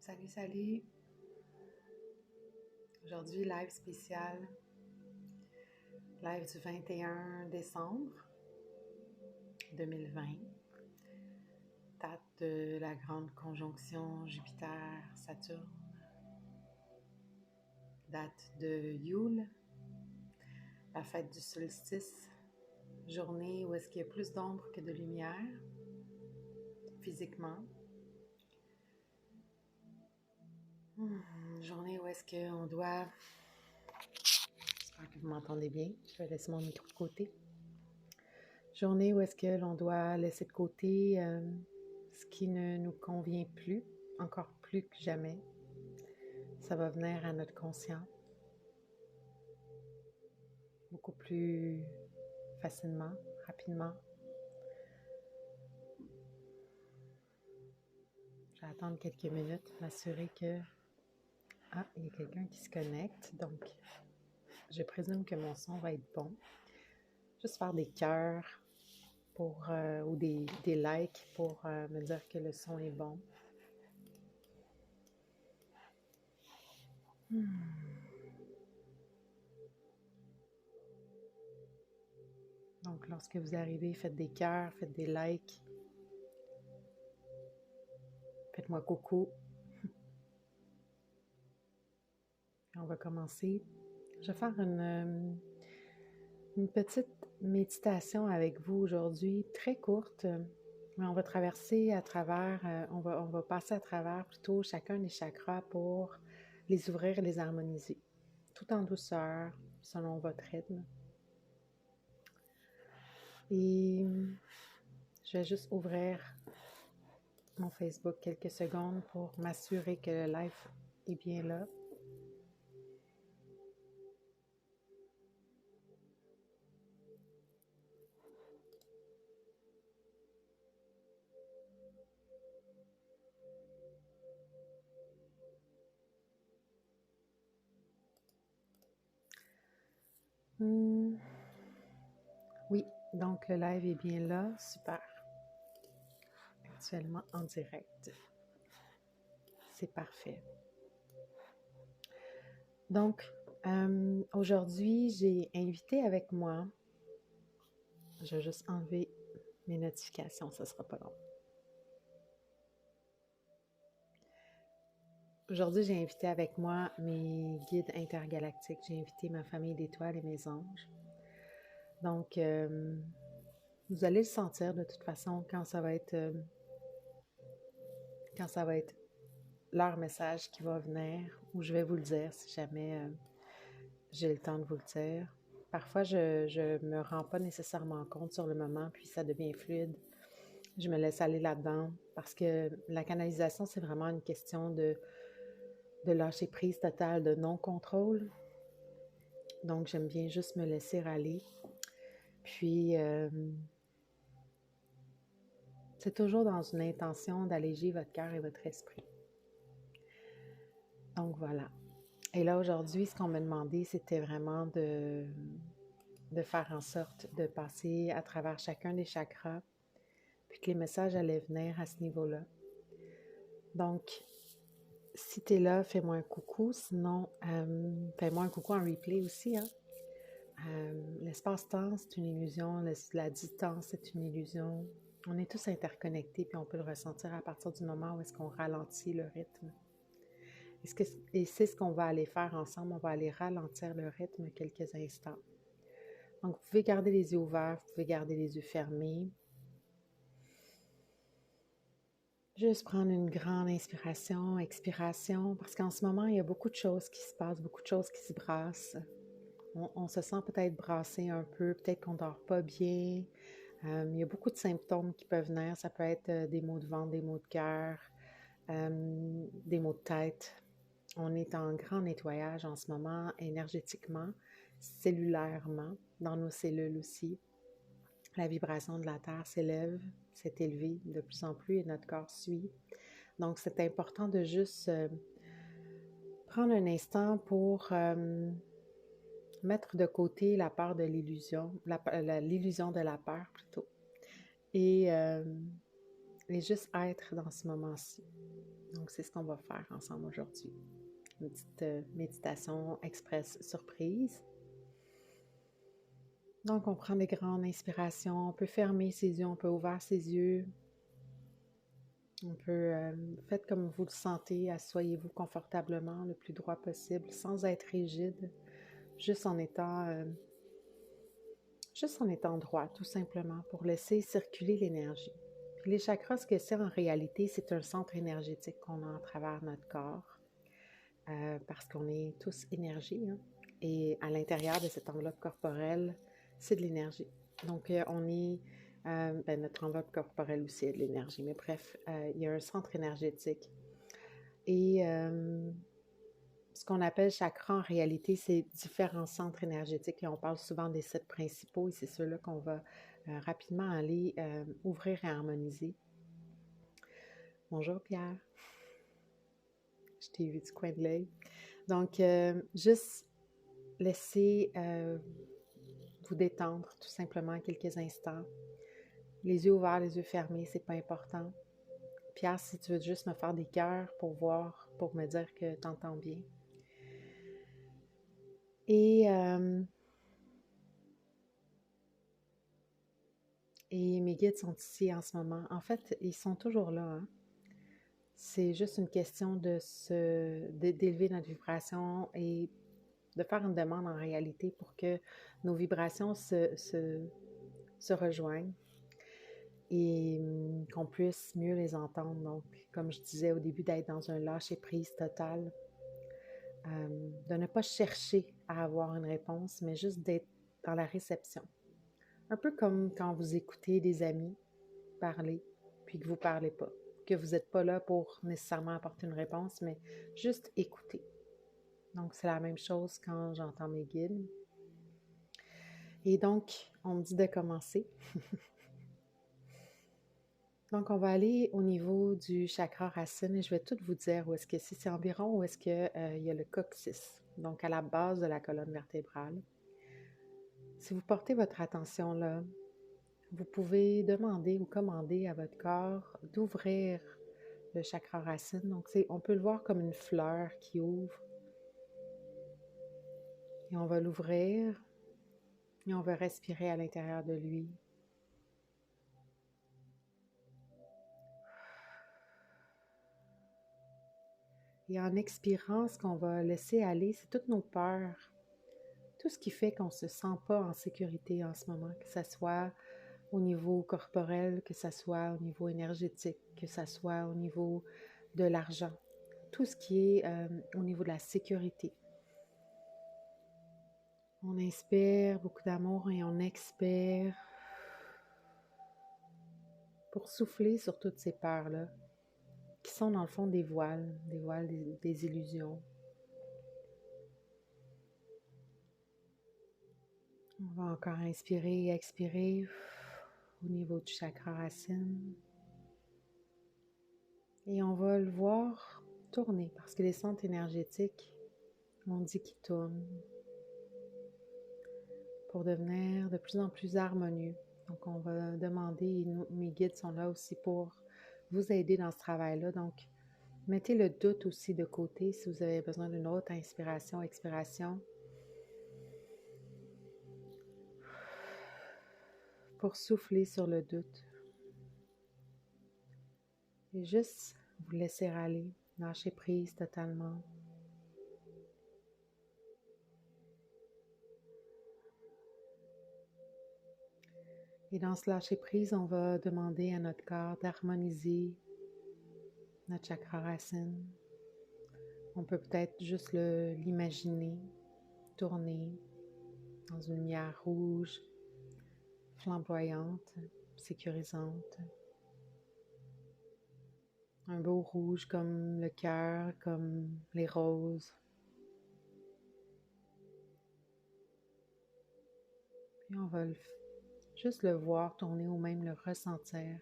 Salut, salut! Aujourd'hui, live spécial, live du 21 décembre 2020, date de la grande conjonction Jupiter-Saturne, date de Yule, la fête du solstice, journée où est-ce qu'il y a plus d'ombre que de lumière, physiquement. Journée où est-ce qu'on doit... J'espère que vous m'entendez bien, je vais laisser mon micro de côté. Journée où est-ce que l'on doit laisser de côté ce qui ne nous convient plus, encore plus que jamais. Ça va venir à notre conscient beaucoup plus facilement, rapidement. Je vais attendre quelques minutes, m'assurer que... Ah, il y a quelqu'un qui se connecte, donc je présume que mon son va être bon. Juste faire des cœurs pour, ou des likes pour me dire que le son est bon. Donc, lorsque vous arrivez, faites des cœurs, faites des likes. Faites-moi coucou. On va commencer. Je vais faire une petite méditation avec vous aujourd'hui, très courte, mais on va traverser à travers, on va passer à travers plutôt chacun des chakras pour les ouvrir et les harmoniser, tout en douceur, selon votre rythme. Et je vais juste ouvrir mon Facebook quelques secondes pour m'assurer que le live est bien là. Oui, donc le live est bien là, super. Actuellement en direct. C'est parfait. Donc, aujourd'hui, j'ai invité avec moi, je vais juste enlever mes notifications, ça ne sera pas long. Aujourd'hui, j'ai invité avec moi mes guides intergalactiques, j'ai invité ma famille d'étoiles et mes anges. Donc, vous allez le sentir de toute façon quand ça va être leur message qui va venir, ou je vais vous le dire si jamais j'ai le temps de vous le dire. Parfois, je me rends pas nécessairement compte sur le moment, puis ça devient fluide. Je me laisse aller là-dedans parce que la canalisation, c'est vraiment une question de lâcher prise totale, de non-contrôle. Donc, j'aime bien juste me laisser aller. Puis, c'est toujours dans une intention d'alléger votre cœur et votre esprit. Donc, voilà. Et là, aujourd'hui, ce qu'on m'a demandé, c'était vraiment de faire en sorte de passer à travers chacun des chakras, puis que les messages allaient venir à ce niveau-là. Donc, si tu es là, fais-moi un coucou. Sinon, fais-moi un coucou en replay aussi. Hein? L'espace-temps, c'est une illusion. La distance, c'est une illusion. On est tous interconnectés, puis on peut le ressentir à partir du moment où est-ce qu'on ralentit le rythme. Et c'est ce qu'on va aller faire ensemble. On va aller ralentir le rythme quelques instants. Donc, vous pouvez garder les yeux ouverts, vous pouvez garder les yeux fermés. Juste prendre une grande inspiration, expiration, parce qu'en ce moment, il y a beaucoup de choses qui se passent, beaucoup de choses qui se brassent. On se sent peut-être brassé un peu, peut-être qu'on ne dort pas bien. Il y a beaucoup de symptômes qui peuvent venir. Ça peut être des maux de ventre, des maux de cœur, des maux de tête. On est en grand nettoyage en ce moment, énergétiquement, cellulairement, dans nos cellules aussi. La vibration de la Terre s'élève, s'est élevée de plus en plus et notre corps suit. Donc, c'est important de juste prendre un instant pour mettre de côté la peur de l'illusion, l'illusion de la peur plutôt, et juste être dans ce moment-ci. Donc, c'est ce qu'on va faire ensemble aujourd'hui. Une petite méditation express surprise. Donc, on prend des grandes inspirations. On peut fermer ses yeux, on peut ouvrir ses yeux. On peut, faites comme vous le sentez, asseyez-vous confortablement le plus droit possible, sans être rigide, juste en étant droit, tout simplement, pour laisser circuler l'énergie. Puis les chakras, ce que c'est en réalité, c'est un centre énergétique qu'on a à travers notre corps, parce qu'on est tous énergie, hein? Et à l'intérieur de cette enveloppe corporelle, c'est de l'énergie. Donc, notre enveloppe corporelle aussi est de l'énergie, mais bref, il y a un centre énergétique. Et ce qu'on appelle chakra, en réalité, c'est différents centres énergétiques. Et on parle souvent des 7 principaux, et c'est ceux-là qu'on va rapidement aller ouvrir et harmoniser. Bonjour Pierre, je t'ai vu du coin de l'œil. Donc, juste laissez vous détendre tout simplement quelques instants. Les yeux ouverts, les yeux fermés, c'est pas important. Pierre, si tu veux juste me faire des cœurs pour me dire que tu entends bien. Et mes guides sont ici en ce moment. En fait, ils sont toujours là, hein? C'est juste une question d'élever notre vibration et de faire une demande en réalité pour que nos vibrations se rejoignent et qu'on puisse mieux les entendre. Donc, comme je disais au début, d'être dans un lâcher-prise total, de ne pas chercher à avoir une réponse, mais juste d'être dans la réception. Un peu comme quand vous écoutez des amis parler, puis que vous ne parlez pas, que vous n'êtes pas là pour nécessairement apporter une réponse, mais juste écouter. Donc, c'est la même chose quand j'entends mes guides. Et donc, on me dit de commencer. Donc, on va aller au niveau du chakra racine et je vais tout vous dire où est-ce que c'est environ où est-ce qu'il y a le coccyx, donc à la base de la colonne vertébrale. Si vous portez votre attention là, vous pouvez demander ou commander à votre corps d'ouvrir le chakra racine. Donc, on peut le voir comme une fleur qui ouvre. Et on va l'ouvrir et on va respirer à l'intérieur de lui. Et en expirant, ce qu'on va laisser aller, c'est toutes nos peurs. Tout ce qui fait qu'on ne se sent pas en sécurité en ce moment, que ce soit au niveau corporel, que ce soit au niveau énergétique, que ce soit au niveau de l'argent. Tout ce qui est au niveau de la sécurité. On inspire beaucoup d'amour et on expire pour souffler sur toutes ces peurs-là, qui sont dans le fond des voiles, des illusions. On va encore inspirer et expirer au niveau du chakra racine. Et on va le voir tourner parce que les centres énergétiques, on dit qu'ils tournent pour devenir de plus en plus harmonieux. Donc, on va demander, et mes guides sont là aussi pour vous aider dans ce travail-là. Donc, mettez le doute aussi de côté si vous avez besoin d'une autre inspiration, expiration. Pour souffler sur le doute. Et juste vous laisser aller, lâcher prise totalement. Et dans ce lâcher prise, on va demander à notre corps d'harmoniser notre chakra racine. On peut peut-être juste l'imaginer tourner dans une lumière rouge, flamboyante, sécurisante. Un beau rouge comme le cœur, comme les roses. Puis on va juste le voir tourner ou même le ressentir.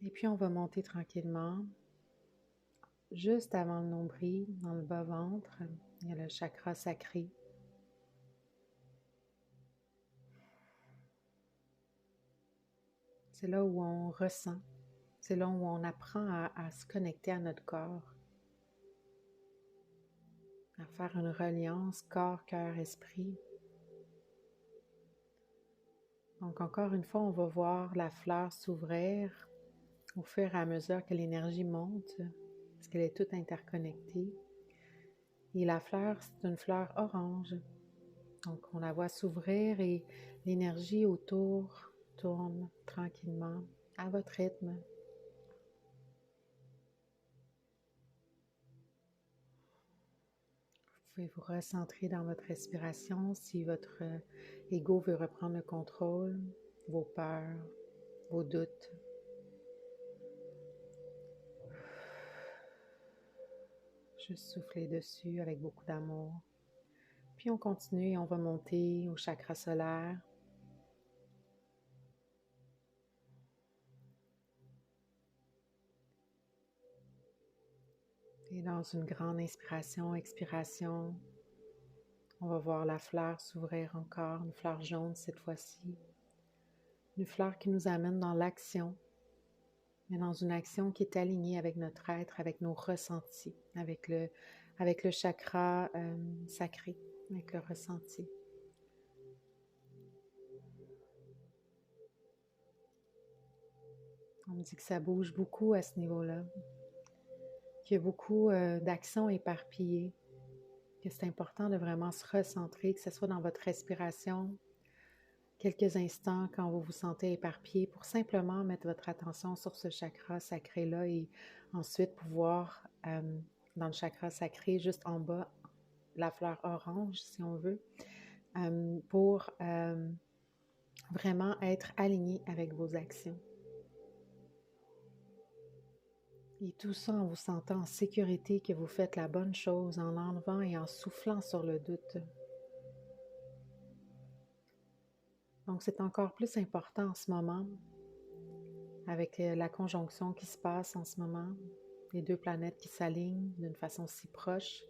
Et puis on va monter tranquillement. Juste avant le nombril, dans le bas-ventre, il y a le chakra sacré. C'est là où on ressent. C'est là où on apprend à se connecter à notre corps, à faire une reliance corps, cœur, esprit. Donc encore une fois, on va voir la fleur s'ouvrir au fur et à mesure que l'énergie monte, parce qu'elle est toute interconnectée. Et la fleur, c'est une fleur orange. Donc on la voit s'ouvrir et l'énergie autour tourne tranquillement à votre rythme. Vous pouvez vous recentrer dans votre respiration si votre ego veut reprendre le contrôle, vos peurs, vos doutes. Juste souffler dessus avec beaucoup d'amour. Puis on continue et on va monter au chakra solaire. Et dans une grande inspiration, expiration, on va voir la fleur s'ouvrir encore, une fleur jaune cette fois-ci. Une fleur qui nous amène dans l'action, mais dans une action qui est alignée avec notre être, avec nos ressentis, avec le chakra sacré, avec le ressenti. On me dit que ça bouge beaucoup à ce niveau-là, qu'il y a beaucoup d'actions éparpillées, que c'est important de vraiment se recentrer, que ce soit dans votre respiration, quelques instants quand vous vous sentez éparpillé, pour simplement mettre votre attention sur ce chakra sacré-là et ensuite pouvoir, dans le chakra sacré, juste en bas, la fleur orange, si on veut, pour vraiment être aligné avec vos actions. Et tout ça en vous sentant en sécurité que vous faites la bonne chose, en enlevant et en soufflant sur le doute. Donc, c'est encore plus important en ce moment, avec la conjonction qui se passe en ce moment, les deux planètes qui s'alignent d'une façon si proche,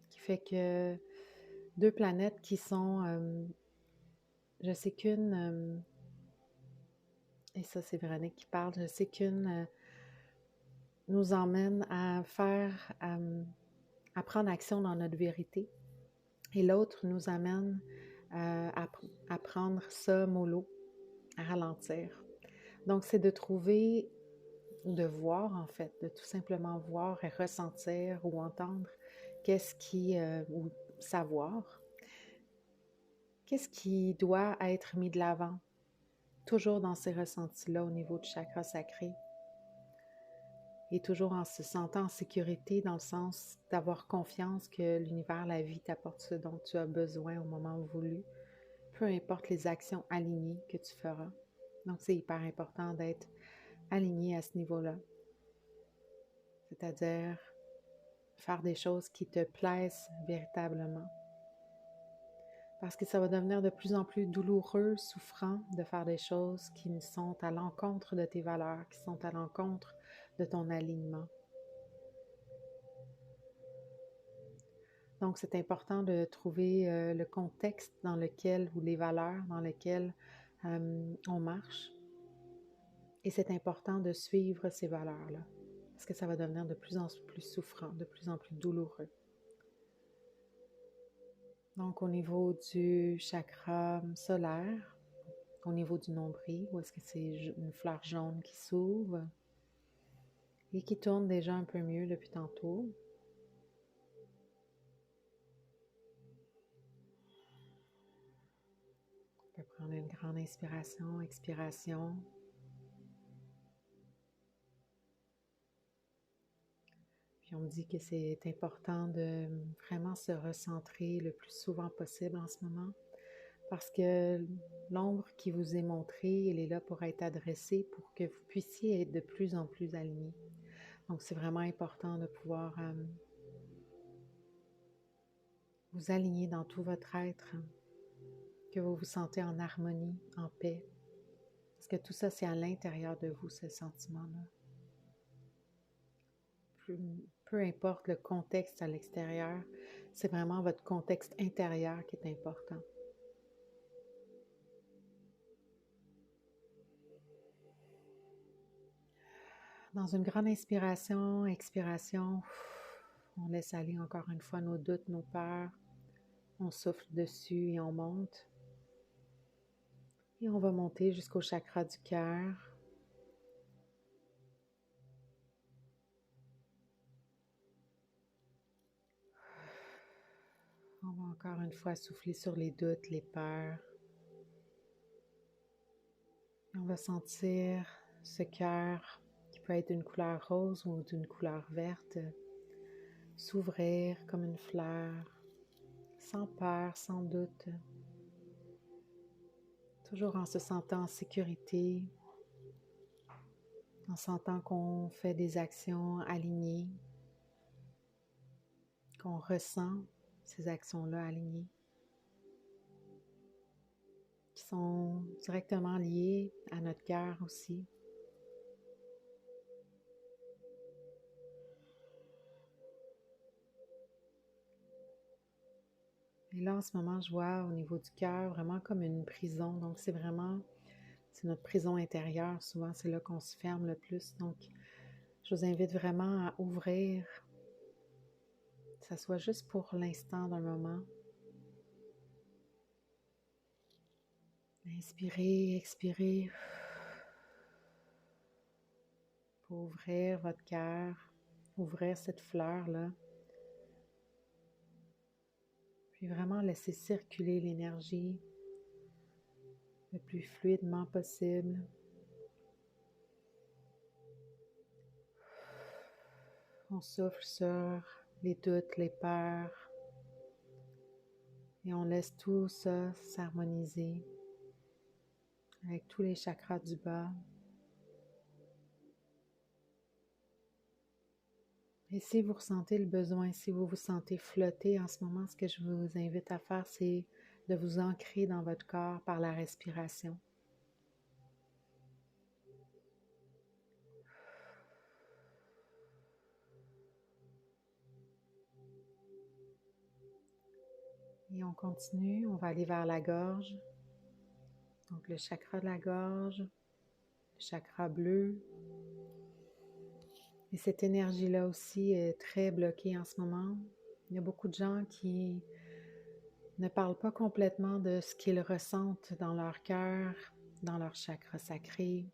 qui fait que deux planètes qui sont, je sais qu'une, et ça c'est Véronique qui parle, je sais qu'une nous emmène à prendre action dans notre vérité, et l'autre nous amène à prendre ça mollo, à ralentir. Donc, c'est de trouver, de voir en fait, de tout simplement voir et ressentir ou entendre ou savoir, qu'est-ce qui doit être mis de l'avant, toujours dans ces ressentis-là au niveau du chakra sacré. Et toujours en se sentant en sécurité, dans le sens d'avoir confiance que l'univers, la vie t'apporte ce dont tu as besoin au moment voulu, peu importe les actions alignées que tu feras. Donc, c'est hyper important d'être aligné à ce niveau-là. C'est-à-dire faire des choses qui te plaisent véritablement. Parce que ça va devenir de plus en plus douloureux, souffrant de faire des choses qui sont à l'encontre de tes valeurs, qui sont à l'encontre de ton alignement. Donc, c'est important de trouver le contexte dans lequel, ou les valeurs dans lesquelles on marche. Et c'est important de suivre ces valeurs-là, parce que ça va devenir de plus en plus souffrant, de plus en plus douloureux. Donc, au niveau du chakra solaire, au niveau du nombril, où est-ce que c'est une fleur jaune qui s'ouvre et qui tourne déjà un peu mieux depuis tantôt. On peut prendre une grande inspiration, expiration. Puis on me dit que c'est important de vraiment se recentrer le plus souvent possible en ce moment, parce que l'ombre qui vous est montrée, elle est là pour être adressée, pour que vous puissiez être de plus en plus aligné. Donc c'est vraiment important de pouvoir vous aligner dans tout votre être, que vous vous sentez en harmonie, en paix, parce que tout ça, c'est à l'intérieur de vous, ce sentiment-là. Peu importe le contexte à l'extérieur, c'est vraiment votre contexte intérieur qui est important. Dans une grande inspiration, expiration, on laisse aller encore une fois nos doutes, nos peurs. On souffle dessus et on monte. Et on va monter jusqu'au chakra du cœur. On va encore une fois souffler sur les doutes, les peurs. Et on va sentir ce cœur, qui peut être d'une couleur rose ou d'une couleur verte, s'ouvrir comme une fleur, sans peur, sans doute, toujours en se sentant en sécurité, en sentant qu'on fait des actions alignées, qu'on ressent ces actions-là alignées, qui sont directement liées à notre cœur aussi. Et là, en ce moment, je vois au niveau du cœur vraiment comme une prison. Donc, c'est notre prison intérieure. Souvent, c'est là qu'on se ferme le plus. Donc, je vous invite vraiment à ouvrir, que ça soit juste pour l'instant d'un moment. Inspirez, expirez. Pour ouvrir votre cœur, ouvrir cette fleur-là. Puis vraiment laisser circuler l'énergie le plus fluidement possible. On souffle sur les doutes, les peurs. Et on laisse tout ça s'harmoniser avec tous les chakras du bas. Et si vous ressentez le besoin, si vous vous sentez flotter en ce moment, ce que je vous invite à faire, c'est de vous ancrer dans votre corps par la respiration. Et on continue, on va aller vers la gorge. Donc le chakra de la gorge, le chakra bleu. Et cette énergie-là aussi est très bloquée en ce moment. Il y a beaucoup de gens qui ne parlent pas complètement de ce qu'ils ressentent dans leur cœur, dans leur chakra sacré.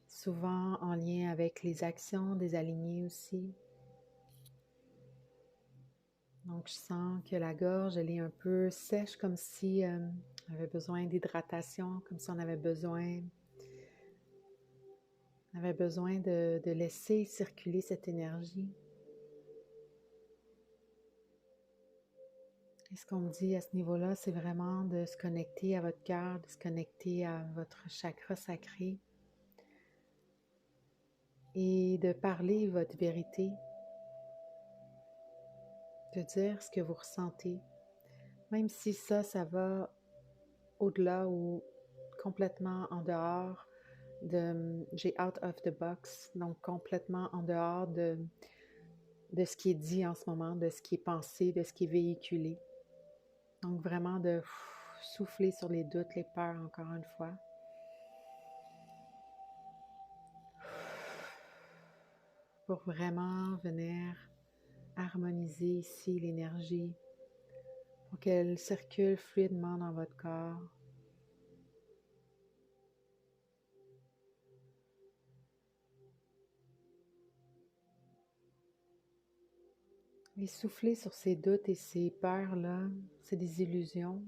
Souvent en lien avec les actions des alignés aussi. Donc je sens que la gorge, elle est un peu sèche, comme si elle avait besoin d'hydratation, comme si on avait besoin de laisser circuler cette énergie. Et ce qu'on me dit à ce niveau-là, c'est vraiment de se connecter à votre cœur, de se connecter à votre chakra sacré et de parler votre vérité, de dire ce que vous ressentez, même si ça va au-delà ou complètement en dehors j'ai out of the box, donc complètement en dehors de ce qui est dit en ce moment, de ce qui est pensé, de ce qui est véhiculé. Donc vraiment de souffler sur les doutes, les peurs encore une fois. Pour vraiment venir harmoniser ici l'énergie, pour qu'elle circule fluidement dans votre corps. Et souffler sur ces doutes et ces peurs-là, c'est des illusions.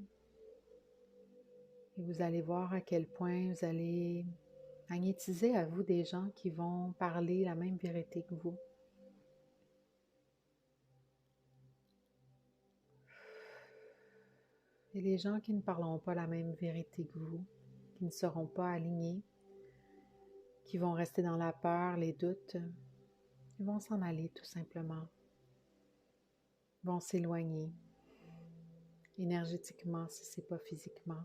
Et vous allez voir à quel point vous allez magnétiser à vous des gens qui vont parler la même vérité que vous. Et les gens qui ne parleront pas la même vérité que vous, qui ne seront pas alignés, qui vont rester dans la peur, les doutes, ils vont s'en aller tout simplement. Ils vont s'éloigner énergétiquement si ce n'est pas physiquement.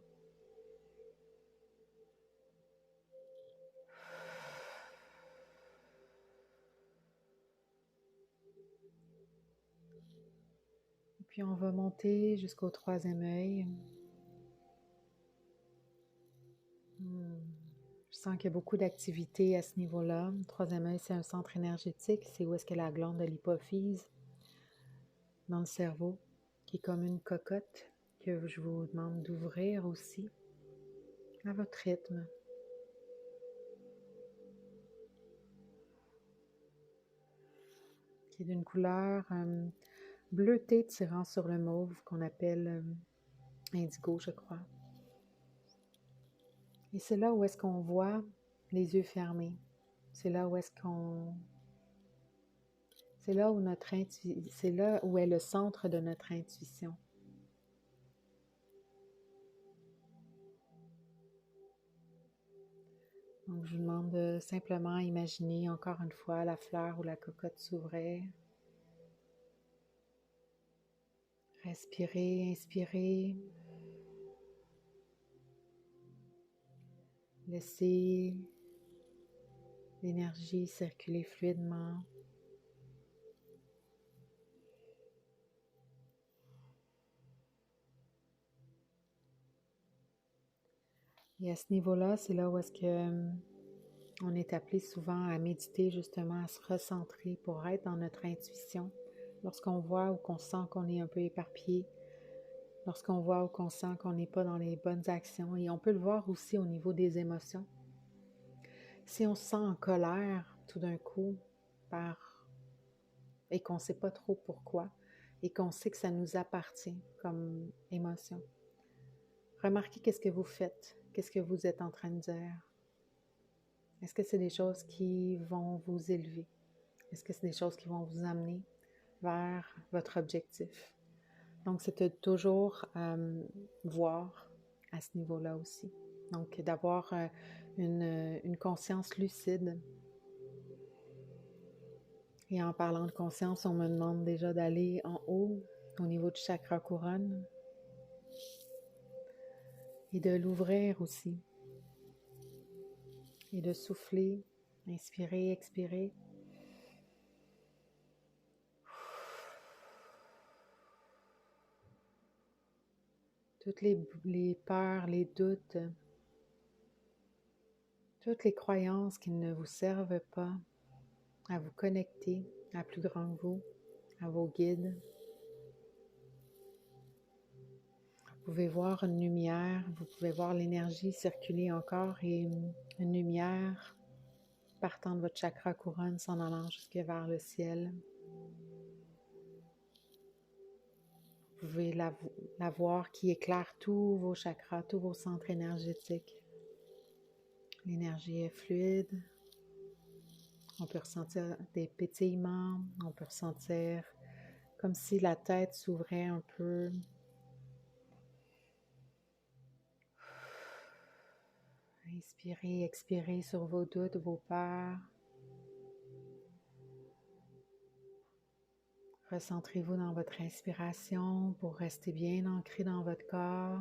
Et puis on va monter jusqu'au troisième œil. sens qu'il y a beaucoup d'activité à ce niveau-là. Le troisième œil, c'est un centre énergétique. C'est où est-ce que la glande de l'hypophyse dans le cerveau, qui est comme une cocotte que je vous demande d'ouvrir aussi à votre rythme. Qui est d'une couleur bleutée tirant sur le mauve qu'on appelle indigo, je crois. Et c'est là où est-ce qu'on voit les yeux fermés. C'est là où est-ce qu'on... C'est là où c'est là où est le centre de notre intuition. Donc, je vous demande de simplement imaginer encore une fois la fleur ou la cocotte s'ouvrir. Respirez, inspirez. Laissez l'énergie circuler fluidement. Et à ce niveau-là, c'est là où est-ce que on est appelé souvent à méditer, justement, à se recentrer pour être dans notre intuition. Lorsqu'on voit ou qu'on sent qu'on est un peu éparpillé, lorsqu'on voit ou qu'on sent qu'on n'est pas dans les bonnes actions. Et on peut le voir aussi au niveau des émotions. Si on se sent en colère tout d'un coup et qu'on ne sait pas trop pourquoi et qu'on sait que ça nous appartient comme émotion, remarquez qu'est-ce que vous faites, qu'est-ce que vous êtes en train de dire. Est-ce que c'est des choses qui vont vous élever? Est-ce que c'est des choses qui vont vous amener vers votre objectif? Donc, c'est de toujours voir à ce niveau-là aussi. Donc, d'avoir une conscience lucide. Et en parlant de conscience, on me demande déjà d'aller en haut, au niveau du chakra couronne, et de l'ouvrir aussi. Et de souffler, inspirer, expirer. Toutes les peurs, les doutes, toutes les croyances qui ne vous servent pas à vous connecter à plus grand que vous, à vos guides. Vous pouvez voir une lumière, vous pouvez voir l'énergie circuler encore et une lumière partant de votre chakra couronne s'en allant jusque vers le ciel. Vous pouvez la voir qui éclaire tous vos chakras, tous vos centres énergétiques. L'énergie est fluide. On peut ressentir des pétillements. On peut ressentir comme si la tête s'ouvrait un peu. Inspirez, expirez sur vos doutes, vos peurs. Recentrez-vous dans votre inspiration pour rester bien ancré dans votre corps.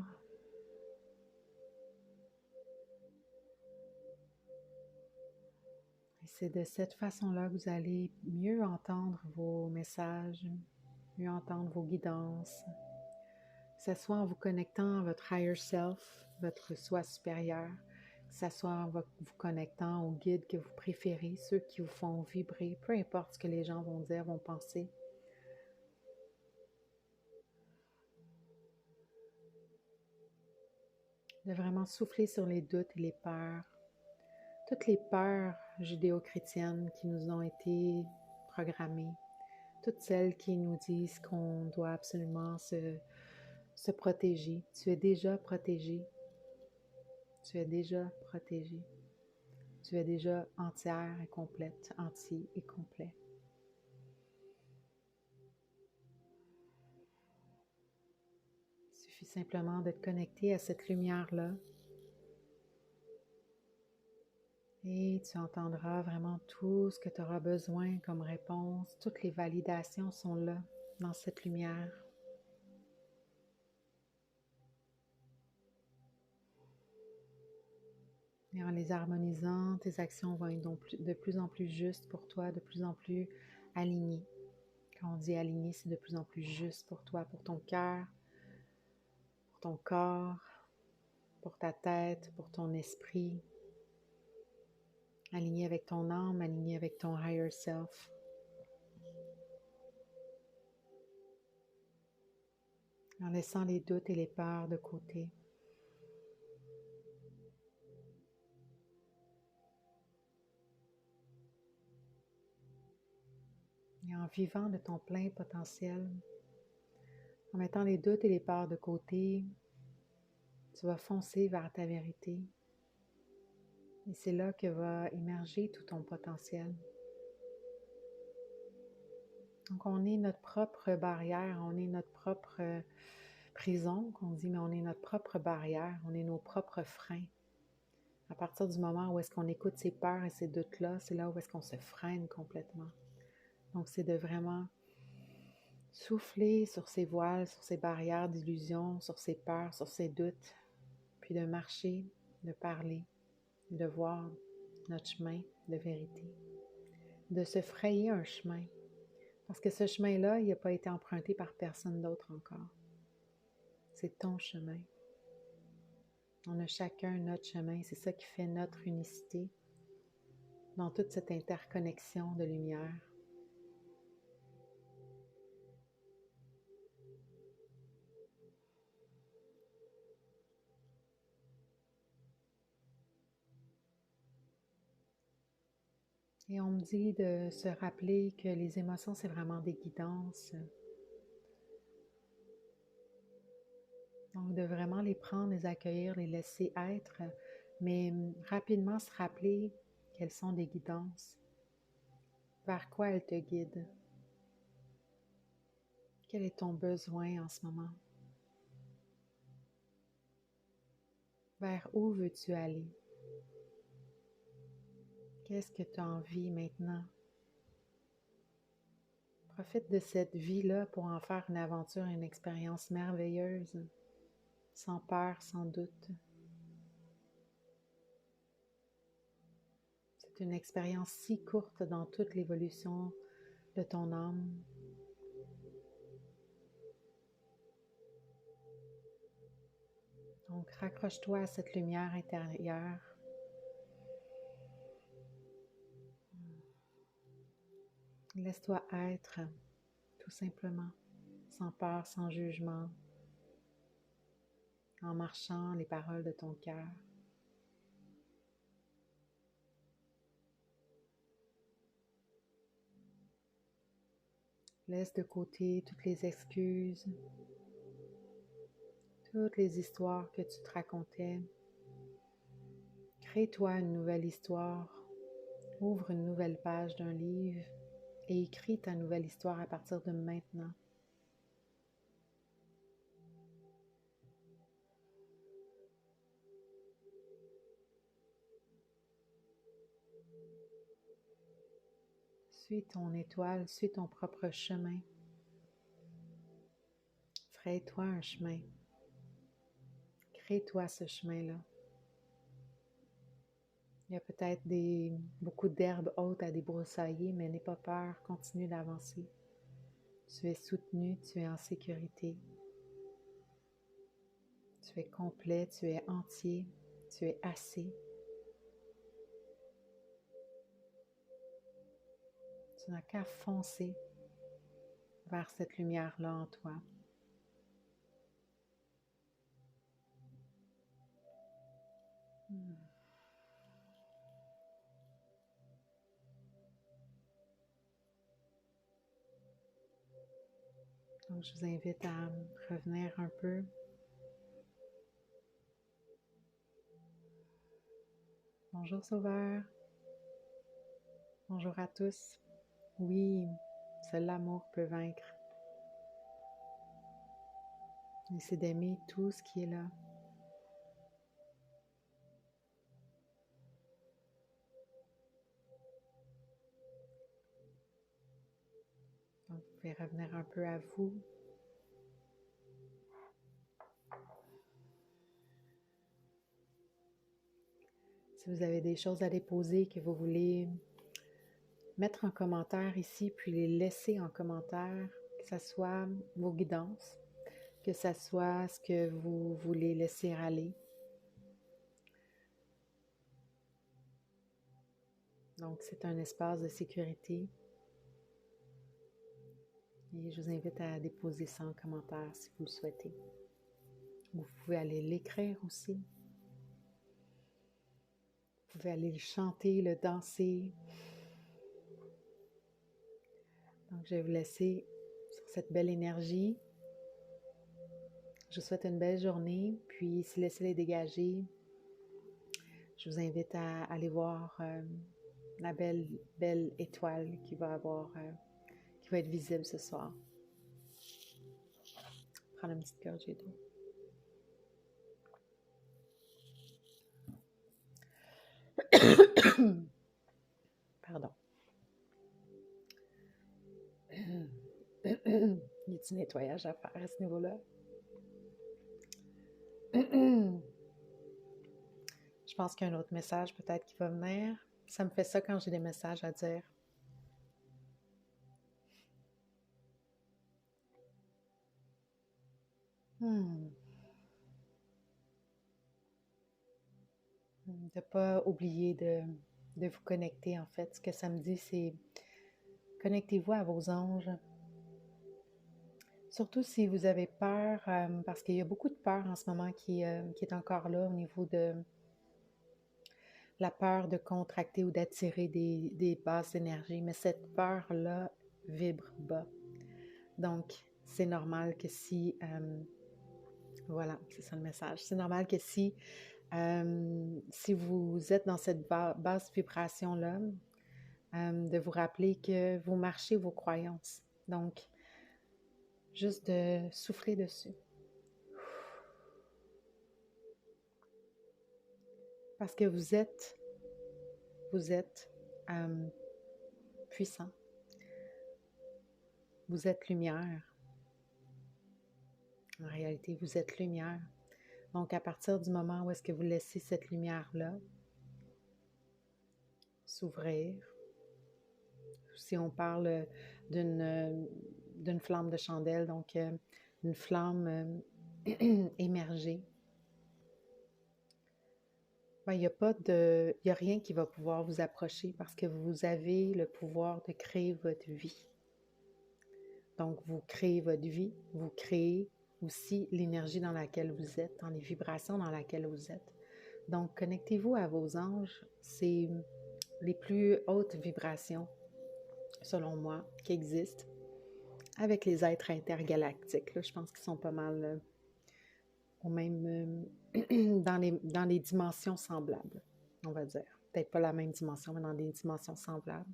Et c'est de cette façon-là que vous allez mieux entendre vos messages, mieux entendre vos guidances. Que ce soit en vous connectant à votre higher self, votre soi supérieur, que ce soit en vous connectant aux guides que vous préférez, ceux qui vous font vibrer, peu importe ce que les gens vont dire, vont penser. De vraiment souffler sur les doutes et les peurs. Toutes les peurs judéo-chrétiennes qui nous ont été programmées. Toutes celles qui nous disent qu'on doit absolument se protéger. Tu es déjà protégé. Tu es déjà protégé. Tu es déjà entière et complète, entier et complet. Il suffit simplement de te connecter à cette lumière-là. Et tu entendras vraiment tout ce que tu auras besoin comme réponse. Toutes les validations sont là, dans cette lumière. Et en les harmonisant, tes actions vont être donc de plus en plus justes pour toi, de plus en plus alignées. Quand on dit aligné, c'est de plus en plus juste pour toi, pour ton cœur, pour ton corps, pour ta tête, pour ton esprit. aligné avec ton âme, aligné avec ton higher self. En laissant les doutes et les peurs de côté. Et en vivant de ton plein potentiel, en mettant les doutes et les peurs de côté, tu vas foncer vers ta vérité. Et c'est là que va émerger tout ton potentiel. Donc, on est notre propre barrière, on est notre propre prison, qu'on dit, mais on est notre propre barrière, on est nos propres freins. À partir du moment où est-ce qu'on écoute ces peurs et ces doutes-là, c'est là où est-ce qu'on se freine complètement. Donc, c'est de vraiment souffler sur ces voiles, sur ces barrières d'illusion, sur ces peurs, sur ces doutes, puis de marcher, de parler, de voir notre chemin de vérité, de se frayer un chemin. Parce que ce chemin-là, il n'a pas été emprunté par personne d'autre encore. C'est ton chemin. On a chacun notre chemin. C'est ça qui fait notre unicité dans toute cette interconnexion de lumière. Et on me dit de se rappeler que les émotions, c'est vraiment des guidances. Donc, de vraiment les prendre, les accueillir, les laisser être, mais rapidement se rappeler qu'elles sont des guidances. Vers quoi elles te guident? Quel est ton besoin en ce moment? Vers où veux-tu aller? Qu'est-ce que tu as envie maintenant? Profite de cette vie-là pour en faire une aventure, une expérience merveilleuse, sans peur, sans doute. C'est une expérience si courte dans toute l'évolution de ton âme. Donc, raccroche-toi à cette lumière intérieure. Laisse-toi être, tout simplement, sans peur, sans jugement, en marchant les paroles de ton cœur. Laisse de côté toutes les excuses, toutes les histoires que tu te racontais. Crée-toi une nouvelle histoire, ouvre une nouvelle page d'un livre et écris ta nouvelle histoire à partir de maintenant. Suis ton étoile, suis ton propre chemin. Fraye-toi un chemin. Crée-toi ce chemin-là. Il y a peut-être beaucoup d'herbes hautes à débroussailler, mais n'aie pas peur, continue d'avancer. Tu es soutenu, tu es en sécurité. Tu es complet, tu es entier, tu es assez. Tu n'as qu'à foncer vers cette lumière-là en toi. Donc, je vous invite à revenir un peu. Bonjour Sauveur. Bonjour à tous. Oui, seul l'amour peut vaincre. Et c'est d'aimer tout ce qui est là. Donc, vous pouvez revenir un peu à vous. Si vous avez des choses à déposer que vous voulez mettre en commentaire ici, puis les laisser en commentaire, que ce soit vos guidances, que ce soit ce que vous voulez laisser aller. Donc, c'est un espace de sécurité. Et je vous invite à déposer ça en commentaire si vous le souhaitez. Vous pouvez aller l'écrire aussi. Vous pouvez aller le chanter, le danser. Donc, je vais vous laisser sur cette belle énergie. Je vous souhaite une belle journée. Puis, si le ciel est dégagé, je vous invite à aller voir la belle étoile qui va être visible ce soir. Prendre une petite gorgée d'eau. Pardon. Il y a du nettoyage à faire à ce niveau-là. Je pense qu'il y a un autre message peut-être qui va venir. Ça me fait ça quand j'ai des messages à dire. De ne pas oublier de vous connecter, en fait. Ce que ça me dit, c'est connectez-vous à vos anges. Surtout si vous avez peur, parce qu'il y a beaucoup de peur en ce moment qui est encore là au niveau de la peur de contracter ou d'attirer des bases d'énergie. Mais cette peur-là vibre bas. Donc, c'est normal que voilà, c'est ça le message. C'est normal que si vous êtes dans cette basse vibration-là, de vous rappeler que vous marchez vos croyances. Donc, juste de souffler dessus. Parce que vous êtes puissant. Vous êtes lumière. En réalité, vous êtes lumière. Donc, à partir du moment où est-ce que vous laissez cette lumière-là s'ouvrir, si on parle d'une flamme de chandelle, donc une flamme émergée, ben, il n'y a rien qui va pouvoir vous approcher parce que vous avez le pouvoir de créer votre vie. Donc, vous créez votre vie, vous créez aussi l'énergie dans laquelle vous êtes, dans les vibrations dans lesquelles vous êtes. Donc, connectez-vous à vos anges. C'est les plus hautes vibrations, selon moi, qui existent avec les êtres intergalactiques. Là, je pense qu'ils sont pas mal au même dans les dimensions semblables, on va dire. Peut-être pas la même dimension, mais dans des dimensions semblables.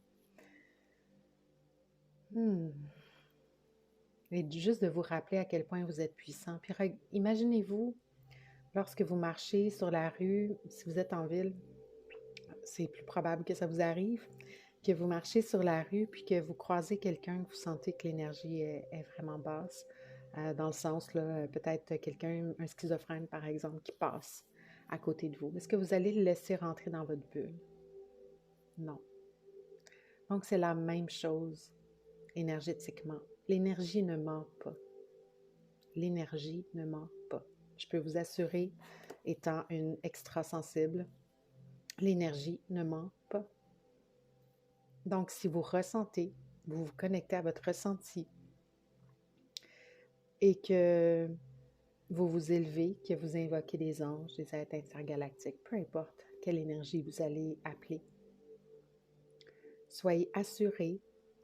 Et juste de vous rappeler à quel point vous êtes puissant. Puis imaginez-vous, lorsque vous marchez sur la rue, si vous êtes en ville, c'est plus probable que ça vous arrive, que vous marchez sur la rue puis que vous croisez quelqu'un, que vous sentez que l'énergie est vraiment basse, dans le sens, là, peut-être quelqu'un, un schizophrène par exemple, qui passe à côté de vous. Est-ce que vous allez le laisser rentrer dans votre bulle? Non. Donc, c'est la même chose énergétiquement. L'énergie ne ment pas. L'énergie ne ment pas. Je peux vous assurer, étant une extrasensible, l'énergie ne ment pas. Donc, si vous ressentez, vous vous connectez à votre ressenti et que vous vous élevez, que vous invoquez des anges, des êtres intergalactiques, peu importe quelle énergie vous allez appeler, soyez assurés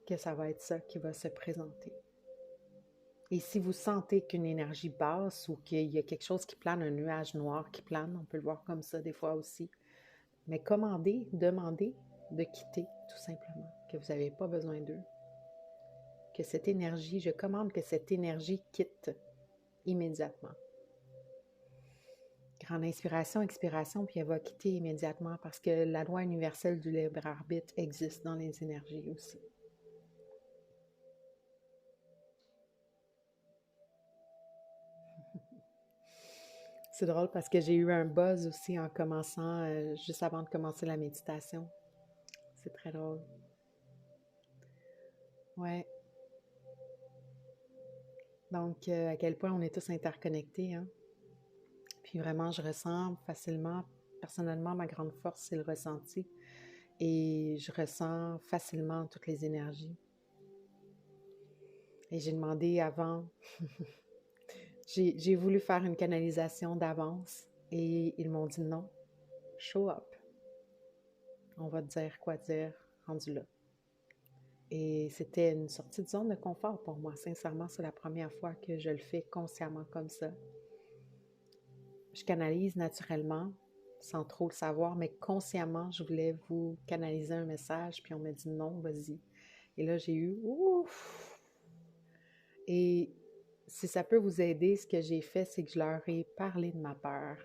que ça va être ça qui va se présenter. Et si vous sentez qu'une énergie basse ou qu'il y a quelque chose qui plane, un nuage noir qui plane, on peut le voir comme ça des fois aussi, mais demandez de quitter tout simplement, que vous n'avez pas besoin d'eux. Que cette énergie, je commande que cette énergie quitte immédiatement. Grande inspiration, expiration, puis elle va quitter immédiatement parce que la loi universelle du libre arbitre existe dans les énergies aussi. C'est drôle parce que j'ai eu un buzz aussi en commençant, juste avant de commencer la méditation. C'est très drôle. Ouais. Donc, à quel point on est tous interconnectés, hein? Puis vraiment, je ressens facilement, personnellement, ma grande force, c'est le ressenti. et je ressens facilement toutes les énergies. Et j'ai demandé avant, j'ai voulu faire une canalisation d'avance et ils m'ont dit non, show up. On va te dire quoi dire rendu là. Et c'était une sortie de zone de confort pour moi. Sincèrement, c'est la première fois que je le fais consciemment comme ça. Je canalise naturellement, sans trop le savoir, mais consciemment, je voulais vous canaliser un message, puis on m'a dit non, vas-y. Et là, j'ai eu ouf! Et si ça peut vous aider, ce que j'ai fait, c'est que je leur ai parlé de ma peur.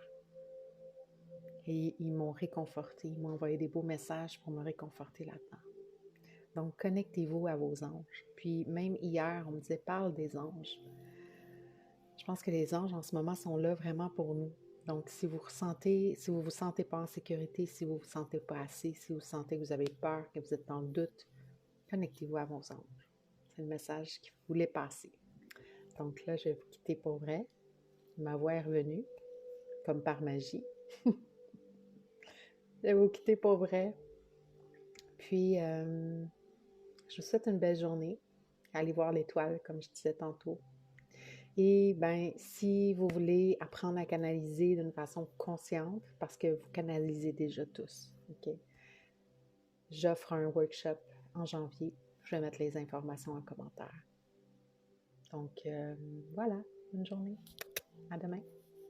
Et ils m'ont réconforté, ils m'ont envoyé des beaux messages pour me réconforter là-dedans. Donc, connectez-vous à vos anges. Puis, même hier, on me disait, parle des anges. Je pense que les anges, en ce moment, sont là vraiment pour nous. Donc, si vous vous sentez pas en sécurité, si vous vous sentez pas assez, si vous sentez que vous avez peur, que vous êtes dans le doute, connectez-vous à vos anges. C'est le message qu'il voulait passer. Donc là, je vais vous quitter pour vrai. Ma voix est revenue, comme par magie. Je vais vous quitter pour vrai. Puis, je vous souhaite une belle journée. Allez voir l'étoile, comme je disais tantôt. Et bien, si vous voulez apprendre à canaliser d'une façon consciente, parce que vous canalisez déjà tous, OK? J'offre un workshop en janvier. Je vais mettre les informations en commentaire. Donc, voilà. Bonne journée. À demain.